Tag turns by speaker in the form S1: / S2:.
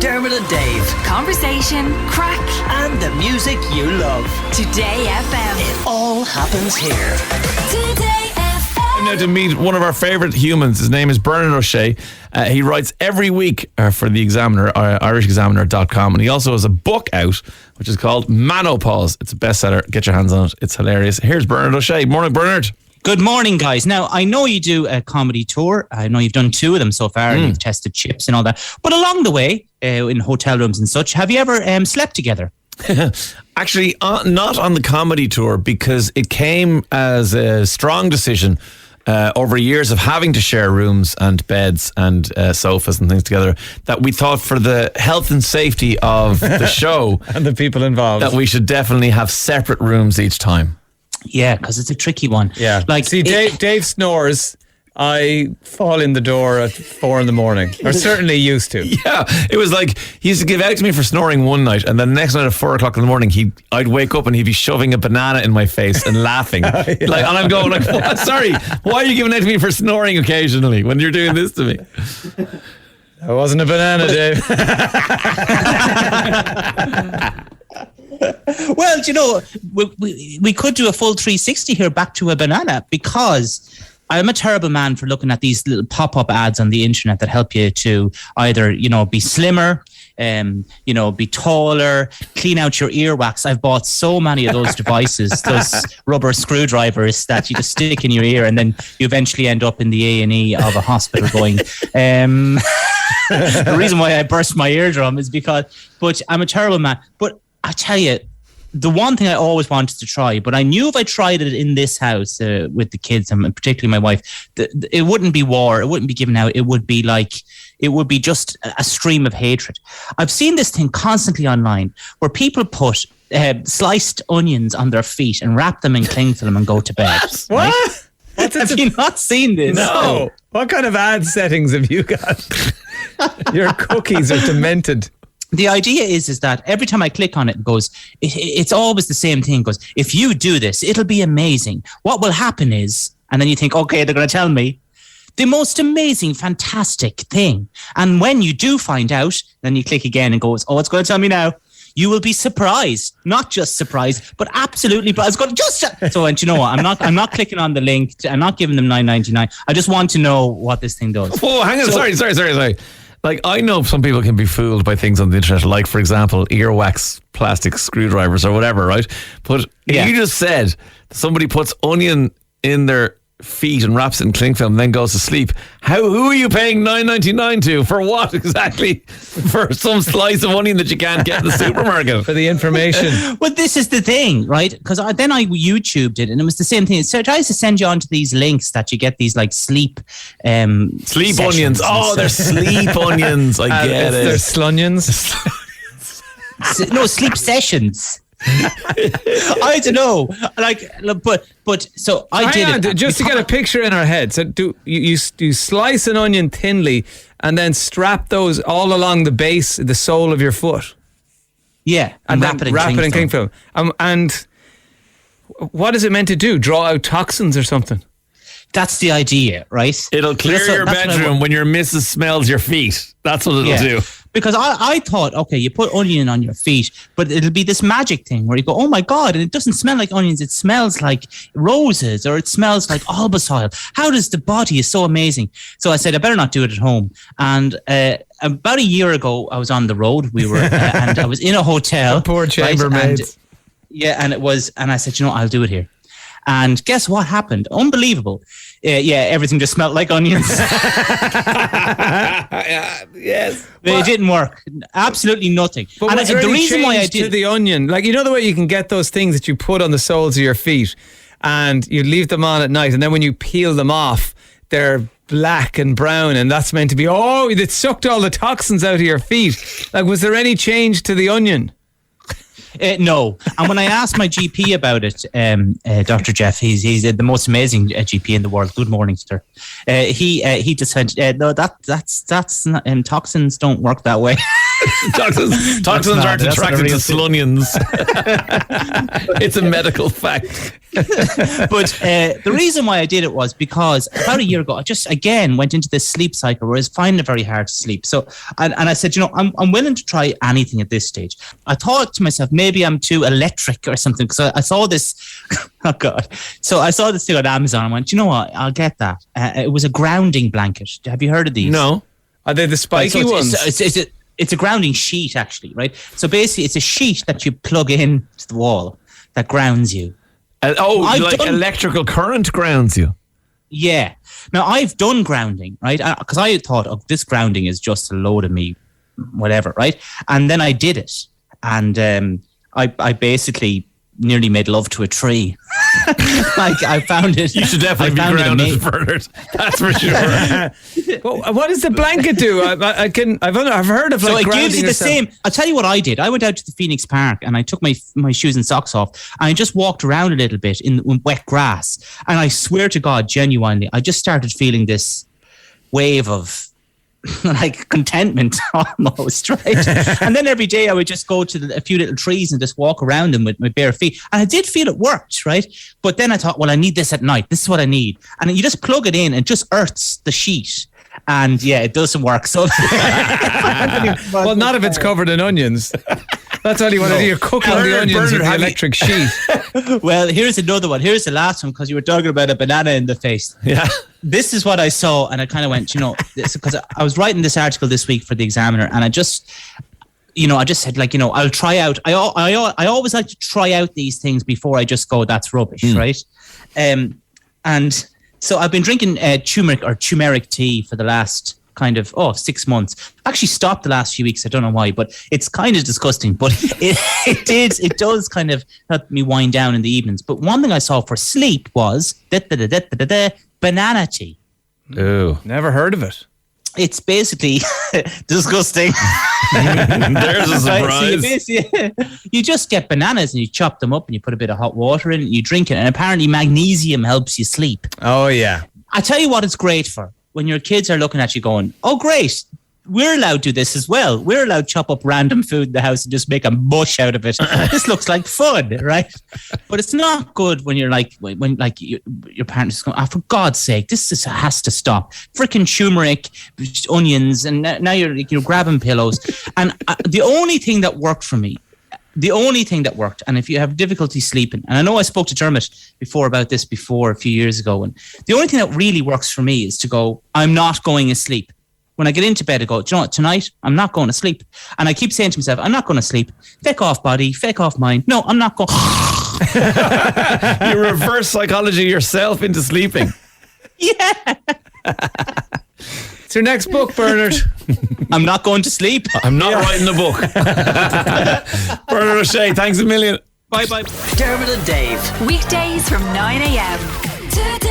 S1: Dermot and Dave.
S2: Conversation, crack,
S1: And the music you love.
S2: Today FM.
S1: It all happens here.
S2: Today FM.
S3: I'm now to meet one of our favourite humans. His name is Bernard O'Shea. He writes every week for the Examiner, irishexaminer.com, and he also has a book out which is called Manopause. It's a bestseller. Get your hands on it. It's hilarious. Here's Bernard O'Shea. Morning, Bernard.
S4: Good morning, guys. Now, I know you do a comedy tour. I know you've done 2 of them so far, and you've tested chips and all that. But along the way, in hotel rooms and such, have you ever slept together?
S3: Actually, not on the comedy tour, because it came as a strong decision over years of having to share rooms and beds and sofas and things together, that we thought for the health and safety of the show
S5: And the people involved.
S3: that we should definitely have separate rooms each time.
S4: Yeah, because it's a tricky one.
S5: Yeah.
S4: Like,
S5: See, Dave snores. I fall in the door at 4 a.m, or certainly used to.
S3: Yeah, it was like he used to give out to me for snoring one night, and then the next night at 4 o'clock in the morning, I'd wake up and he'd be shoving a banana in my face and laughing. Like, and I'm going like, what? Sorry, why are you giving out to me for snoring occasionally when you're doing this to me?
S5: It wasn't a banana, Dave.
S4: well, you know, we could do a full 360 here back to a banana, because I'm a terrible man for looking at these little pop-up ads on the internet that help you to either, be slimmer, be taller, clean out your earwax. I've bought so many of those devices, those rubber screwdrivers that you just stick in your ear, and then you eventually end up in the A&E of a hospital going, the reason why I burst my eardrum is but I'm a terrible man. But I tell you, the one thing I always wanted to try, but I knew if I tried it in this house with the kids and particularly my wife, it wouldn't be war. It wouldn't be given out. It would be just a stream of hatred. I've seen this thing constantly online where people put sliced onions on their feet and wrap them in cling film and go to bed.
S5: What?
S4: Right? Have you not seen this?
S5: No. What kind of ad settings have you got? Your cookies are demented.
S4: The idea is that every time I click on it, it goes, it's always the same thing. It goes, if you do this, it'll be amazing. What will happen is, and then you think, okay, they're going to tell me the most amazing, fantastic thing. And when you do find out, then you click again and goes, oh, it's going to tell me now. You will be surprised, not just surprised, but absolutely. But I was going to so. And you know what? I'm not clicking on the link. I'm not giving them $9.99. I just want to know what this thing does.
S3: Oh, hang on. Sorry. Like, I know some people can be fooled by things on the internet, like, for example, earwax, plastic screwdrivers or whatever, right? But you just said somebody puts onion in their feet and wraps it in cling film and then goes to sleep. Who are you paying $9.99 to? For what exactly? For some slice of onion that you can't get in the supermarket?
S5: For the information.
S4: Well, this is the thing, right? Because then I YouTubed it, and it was the same thing. So it tries to send you onto these links that you get these like sleep
S3: onions. Oh, they're sleep onions. I get it.
S5: They're slunions.
S4: No, sleep sessions. I don't know, but so I did it
S5: just to get a picture in our head. So do you slice an onion thinly and then strap those all along the base, the sole of your foot?
S4: Yeah, and wrap it in
S5: cling film. And what is it meant to do? Draw out toxins or something?
S4: That's the idea, right?
S3: It'll clear your bedroom when your missus smells your feet. That's what it'll do.
S4: Because I thought, okay, you put onion on your feet, but it'll be this magic thing where you go, oh my God, and it doesn't smell like onions. It smells like roses, or it smells like albasol. How does the body is so amazing? So I said, I better not do it at home. And about a year ago, I was on the road. We were, and I was in a hotel.
S5: Poor chambermaids.
S4: And I said, I'll do it here. And guess what happened? Unbelievable. Everything just smelled like onions.
S3: Yes.
S4: It didn't work. Absolutely nothing.
S5: But was there any change to the onion? Like, you know the way you can get those things that you put on the soles of your feet and you leave them on at night, and then when you peel them off, they're black and brown, and that's meant to be, it sucked all the toxins out of your feet. Like, was there any change to the onion?
S4: No. And when I asked my GP about it, Dr. Jeff, he's the most amazing GP in the world. Good morning, sir. He just said, no, that's not, toxins don't work that way.
S3: Toxins
S4: not-
S3: aren't
S4: that's not a
S3: attracted to
S4: real thing.
S3: slunions. It's a medical fact.
S4: But the reason why I did it was because about a year ago, I just again went into this sleep cycle where I was finding it very hard to sleep. So, and I said, I'm willing to try anything at this stage. I thought to myself, maybe I'm too electric or something, because I saw this. Oh God! So I saw this thing on Amazon. I went, you know what? I'll get that. It was a grounding blanket. Have you heard of these?
S3: No.
S5: Are they the spiky
S4: Right, so
S5: ones?
S4: it's a grounding sheet, actually, right? So basically, it's a sheet that you plug in to the wall that grounds you. I've
S3: Like
S4: done-
S3: electrical current grounds you.
S4: Yeah. Now, I've done grounding, right? Because I thought, oh, this grounding is just a load of me, whatever, right? And then I did it. And I basically nearly made love to a tree. Like, I found it.
S3: You should definitely be grounded, Bernard. That's for sure.
S5: Well, what does the blanket do? I've heard of
S4: So
S5: like
S4: it gives you
S5: grounding
S4: the
S5: yourself.
S4: same. I'll tell you what I did. I went out to the Phoenix Park and I took my shoes and socks off and I just walked around a little bit in wet grass. And I swear to God, genuinely, I just started feeling this wave of like contentment almost, right? And then every day I would just go to a few little trees and just walk around them with my bare feet. And I did feel it worked, right? But then I thought, well, I need this at night. This is what I need. And you just plug it in and it just earths the sheet. And yeah, it doesn't work. So
S5: Well, not if it's covered in onions. That's all you want to do. You're cooking the
S3: Bernard,
S5: onions with the
S3: have you-
S5: electric sheet.
S4: Well, here's another one. Here's the last one, because you were talking about a banana in the face.
S3: Yeah.
S4: This is what I saw, and I kind of went, because I was writing this article this week for the Examiner, and I just said, like, I'll try out. I always like to try out these things before I just go, that's rubbish, right? And so I've been drinking turmeric tea for the last kind of 6 months. I've actually stopped the last few weeks. I don't know why, but it's kind of disgusting. But it does kind of help me wind down in the evenings. But one thing I saw for sleep was banana tea.
S3: Ooh.
S5: Never heard of it.
S4: It's basically disgusting.
S3: There's a
S4: Right,
S3: surprise.
S4: so you just get bananas and you chop them up and you put a bit of hot water in it and you drink it. And apparently magnesium helps you sleep.
S5: Oh, yeah.
S4: I tell you what it's great for. When your kids are looking at you going, oh, great, we're allowed to do this as well. We're allowed to chop up random food in the house and just make a mush out of it. This looks like fun, right? But it's not good when you're like, when your parents is going, for God's sake, this has to stop. Freaking turmeric, onions, and now you're grabbing pillows. And the only thing that worked for me, and if you have difficulty sleeping, and I know I spoke to Dermot before about this a few years ago, and the only thing that really works for me is to go, I'm not going to sleep. When I get into bed, I go, do you know what, tonight, I'm not going to sleep. And I keep saying to myself, I'm not going to sleep. Feck off body, feck off mind. No, I'm not going.
S3: You reverse psychology yourself into sleeping.
S4: Yeah.
S5: It's your next book, Bernard.
S4: I'm not going to sleep.
S3: I'm not writing a book. Bernard O'Shea, thanks a million.
S4: Bye-bye.
S1: Dermot and Dave.
S2: Weekdays from 9 a.m. Today